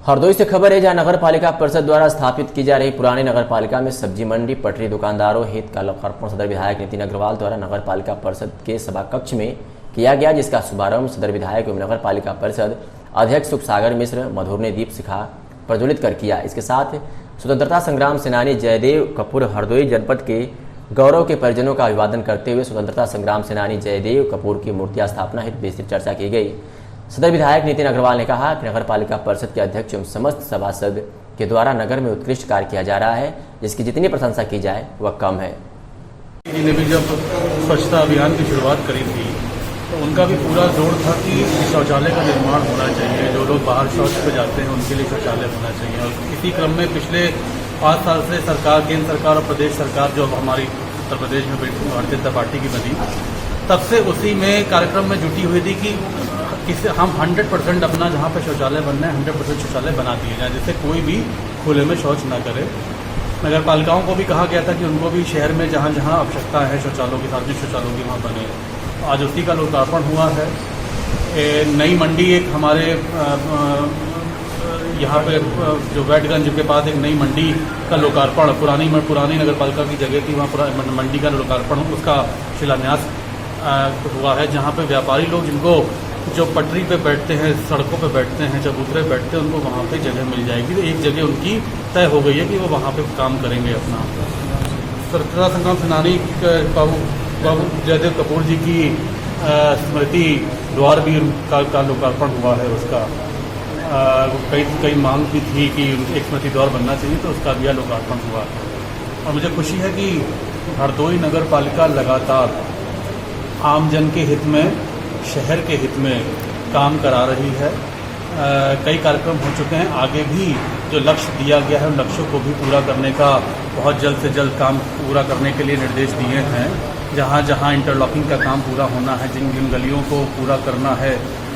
हरदोई से खबर है, जहां नगर पालिका परिषद द्वारा स्थापित की जा रही पुरानी नगर पालिका में सब्जी मंडी पटरी दुकानदारों हित का लोकार्पण सदर विधायक नितिन अग्रवाल द्वारा नगर पालिका परिषद के सभा कक्ष में किया गया, जिसका शुभारंभ सदर विधायक एवं नगर पालिका परिषद अध्यक्ष सुख सागर मिश्र मधुर ने दीप शिखा प्रज्वलित कर किया। इसके साथ स्वतंत्रता संग्राम सेनानी जयदेव कपूर हरदोई जनपद के गौरव के परिजनों का अभिवादन करते हुए स्वतंत्रता संग्राम सेनानी जयदेव कपूर की मूर्ति स्थापना हित विस्तृत चर्चा की गई। सदर विधायक नितिन अग्रवाल ने कहा कि नगर पालिका परिषद के अध्यक्ष एवं समस्त सभासद के द्वारा नगर में उत्कृष्ट कार्य किया जा रहा है, जिसकी जितनी प्रशंसा की जाए वह कम है। ने भी जब स्वच्छता अभियान की शुरुआत करी थी तो उनका भी पूरा जोर था कि शौचालय का निर्माण होना चाहिए, जो लोग बाहर शौच पर जाते हैं उनके लिए शौचालय होना चाहिए। और इसी क्रम में पिछले 5 साल से सरकार, केंद्र सरकार और प्रदेश सरकार जो हमारी उत्तर प्रदेश में भारतीय जनता पार्टी की बनी, तब से उसी में कार्यक्रम में जुटी हुई थी कि हम 100% अपना जहाँ पर शौचालय बनना है 100% शौचालय बना दिए जाए, जिससे कोई भी खुले में शौच न करे। नगर पालिकाओं को भी कहा गया था कि उनको भी शहर में जहाँ जहाँ आवश्यकता है शौचालयों की, सार्वजनिक शौचालयों की, वहाँ बने। आज उसी का लोकार्पण हुआ है। नई मंडी एक हमारे यहाँ पे जो वैटगंज के पास एक नई मंडी का लोकार्पण पुरानी नगर पालिका की जगह थी, वहाँ मंडी का लोकार्पण उसका शिलान्यास हुआ है, जहाँ पे व्यापारी लोग जिनको जो पटरी पे बैठते हैं, सड़कों पे बैठते हैं, चबूतरे बैठते हैं, उनको वहाँ पे जगह मिल जाएगी। तो एक जगह उनकी तय हो गई है कि वो वहाँ पे काम करेंगे अपना। स्वतंत्रता संग्राम सेनानी बाबू जयदेव कपूर जी की स्मृति द्वार भी का लोकार्पण हुआ है। उसका कई मांग भी थी कि एक स्मृति द्वार बनना चाहिए, तो उसका भी लोकार्पण हुआ। और मुझे खुशी है कि हरदोई नगर पालिका लगातार आमजन के हित में, शहर के हित में काम करा रही है। कई कार्यक्रम हो चुके हैं, आगे भी जो लक्ष्य दिया गया है उन लक्ष्यों को भी पूरा करने का बहुत जल्द से जल्द काम पूरा करने के लिए निर्देश दिए हैं। जहाँ जहाँ इंटरलॉकिंग का काम पूरा होना है, जिन जिन गलियों को पूरा करना है,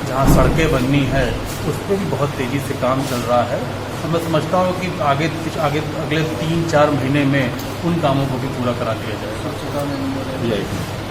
जहाँ सड़कें बननी है, उस पर भी बहुत तेज़ी से काम चल रहा है। तो मैं समझता हूँ कि आगे अगले 3-4 महीने में उन कामों को भी पूरा करा दिया जाएगा।